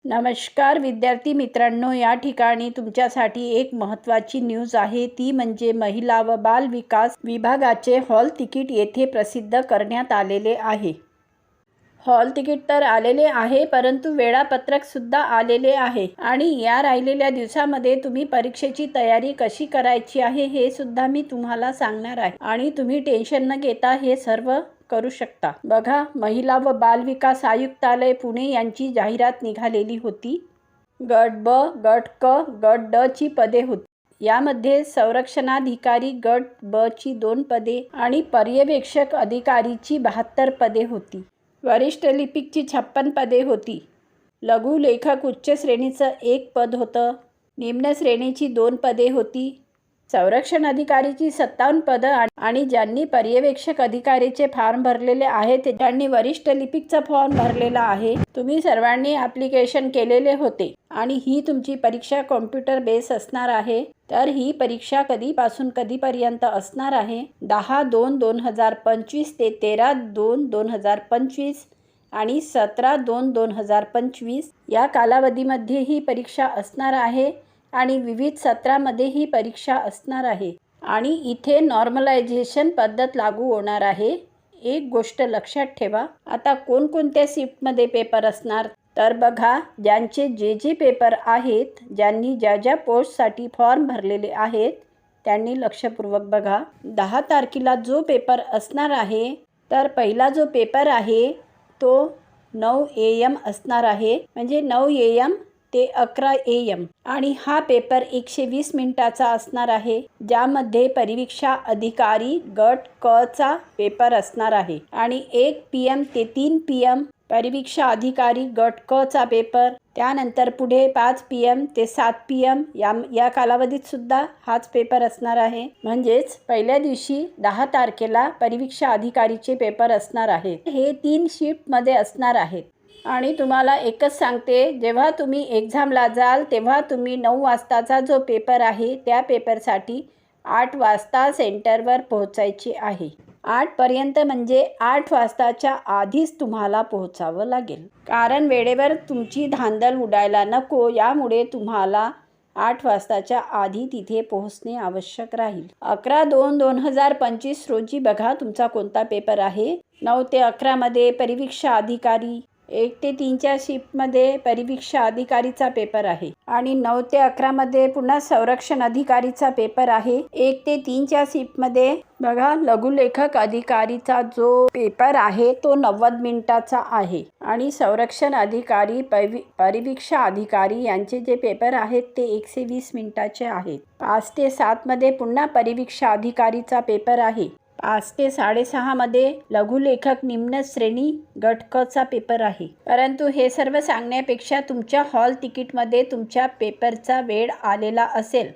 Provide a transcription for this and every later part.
नमस्कार विद्यार्थी मित्रांनो, या ठिकाणी तुमच्यासाठी एक महत्त्वाची न्यूज आहे। ती म्हणजे महिला व बाल विकास विभागाचे हॉल तिकीट येथे प्रसिद्ध करण्यात आलेले आहे। हॉल तिकीट तर आलेले आहे, परंतु वेळापत्रक सुद्धा आलेले आहे आणि या राहिलेल्या दिवसामध्ये तुम्ही परीक्षेची तयारी कशी करायची आहे हे सुद्धा मी तुम्हाला सांगणार आहे आणि तुम्ही टेन्शन न घेता हे सर्व करू शकता। बघा, महिला व बाल विकास आयुक्तालय पुणे यांची जाहिरात निघालेली होती। गट ब, गट क, गट ड ची पदे होती। यामध्ये संरक्षणाधिकारी गट ब ची 2 पदे आणि पर्यवेक्षक अधिकारीची 72 पदे होती। वरिष्ठ लिपिकची 56 पदे होती। लघु लेखक उच्च श्रेणीचं 1 पद होतं। निम्न श्रेणीची 2 पदे होती। संरक्षण अधिकारीची 57 पदं आणि ज्यांनी पर्यवेक्षक अधिकारीचे फॉर्म भरलेले आहेत त्यांनी वरिष्ठ लिपिकचा फॉर्म भरलेला आहे। तुम्ही सर्वांनी ॲप्लिकेशन केलेले होते आणि ही तुमची परीक्षा कॉम्प्युटर बेस असणार आहे। तर ही परीक्षा कधीपासून कधीपर्यंत असणार आहे? 10/2/2025 ते 13/2/2025 आणि 17/2/2025 या कालावधीमध्ये ही परीक्षा असणार आहे आणि विविध सत्रामध्ये ही परीक्षा असणार आहे आणि इथे नॉर्मलायझेशन पद्धत लागू होणार आहे। एक गोष्ट लक्षात ठेवा, आता कोणकोणत्या शिफ्टमध्ये पेपर असणार तर बघा, ज्यांचे जे पेपर आहेत, ज्यांनी ज्या पोस्टसाठी फॉर्म भरलेले आहेत त्यांनी लक्षपूर्वक बघा। 10 तारखेला जो पेपर असणार आहे तर पहिला जो पेपर आहे तो 9 AM असणार आहे, म्हणजे 9 AM ते 11 AM आणि हा पेपर 120 मिनिटाचा असणार आहे, ज्यामध्ये परीक्षा अधिकारी गट क चा पेपर असणार आहे आणि 1 PM ते 3 PM परीक्षा अधिकारी गट क चा पेपर। त्यानंतर पुढे 5 PM ते 7 PM या कालावधीत सुद्धा हाच पेपर असणार आहे। म्हणजेच पहिल्या दिवशी 10 तारखेला परीक्षा अधिकारीचे पेपर असणार आहेत। हे 3 शिफ्टमध्ये असणार आहेत आणि तुम्हाला एकच सांगते, जेव्हा तुम्ही एक्झामला जाल तेव्हा तुम्ही 9 वाजताचा जो पेपर आहे त्या पेपरसाठी 8 वाजता सेंटरवर पोहोचायचे आहे। 8 पर्यंत म्हणजे 8 वाजताच्या आधीच तुम्हाला पोहोचावं लागेल, कारण वेळेवर तुमची धांदल उडायला नको, यामुळे तुम्हाला 8 वाजताच्या आधी तिथे पोहोचणे आवश्यक राहील। 11/2/2025 रोजी बघा तुमचा कोणता पेपर आहे। 9 ते 11 मध्ये परीक्षा अधिकारी, 1 ते 3 च्या शिफ्टमध्ये परीक्षा अधिकारीचा पेपर आहे आणि 9 ते 11 मध्ये पुन्हा संरक्षण अधिकारीचा पेपर आहे। 1 ते 3 च्या शिफ्टमध्ये बघा लघुलेखक अधिकारीचा जो पेपर आहे तो 90 मिनिटाचा आहे आणि संरक्षण अधिकारी परीक्षा अधिकारी यांचे जे पेपर आहेत ते 120 मिनिटाचे आहेत। 5 ते 7 मध्ये पुन्हा परीक्षा अधिकारीचा पेपर आहे। 5 ते 6:30 मध्ये लघुलेखक निम्न श्रेणी गट क चा पेपर आहे। परंतु हे सर्व सांगण्यापेक्षा तुमच्या हॉल तिकीटमध्ये तुमच्या पेपरचा वेळ आलेला असेल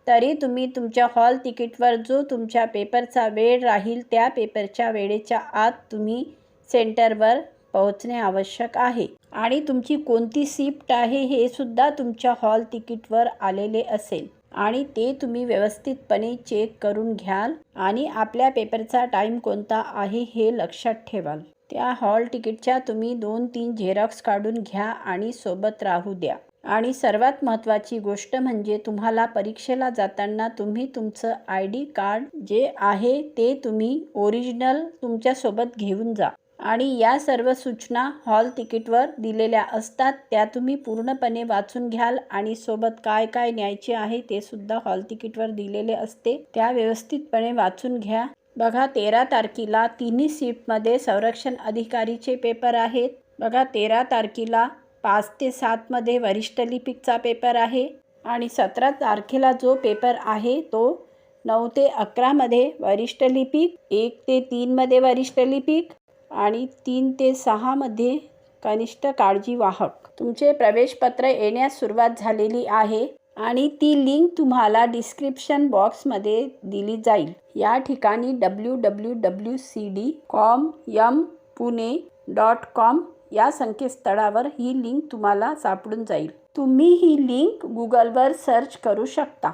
तरी तुम्ही तुमच्या हॉल तिकीटवर जो तुमच्या पेपरचा वेळ राहील त्या पेपरच्या वेळेच्या आत तुम्ही सेंटरवर पोहोचणे आवश्यक आहे आणि तुमची कोणती शिफ्ट आहे हे सुद्धा तुमच्या हॉल तिकीटवर आलेले असेल आणि ते तुम्ही व्यवस्थितपणे चेक करून घ्याल आणि आपल्या पेपरचा टाईम कोणता आहे हे लक्षात ठेवाल। त्या हॉल तिकीटच्या तुम्ही 2-3 झेरॉक्स काढून घ्या आणि सोबत राहू द्या। आणि सर्वात महत्त्वाची गोष्ट म्हणजे तुम्हाला परीक्षेला जाताना तुम्ही तुमचं ID कार्ड जे आहे ते तुम्ही ओरिजिनल तुमच्यासोबत घेऊन जा आणि या सर्व सूचना हॉल तिकीटवर दिलेल्या असतात, त्या तुम्ही पूर्णपणे वाचून घ्याल आणि सोबत काय काय न्यायचे आहे ते सुद्धा हॉल तिकीटवर दिलेले असते, त्या व्यवस्थितपणे वाचून घ्या। बघा 13 तारखेला तिन्ही शिफ्टमध्ये संरक्षण अधिकारीचे पेपर आहेत। बघा 13 तारखेला 5 ते 7 मध्ये वरिष्ठ लिपिकचा पेपर आहे आणि 17 तारखेला जो पेपर आहे तो 9 ते 11 मध्ये वरिष्ठ लिपिक, 1 ते 3 मध्ये वरिष्ठ लिपिक आणि 3 ते 6 मध्ये कनिष्ठ काळजीवाहक। तुमचे प्रवेशपत्र येण्यास सुरुवात झालेली आहे आणि ती लिंक तुम्हाला डिस्क्रिप्शन बॉक्समध्ये दिली जाईल। या ठिकाणी www.com.pune.com या संकेतस्थळावर ही लिंक तुम्हाला सापडून जाईल। तुम्ही ही लिंक गुगलवर सर्च करू शकता।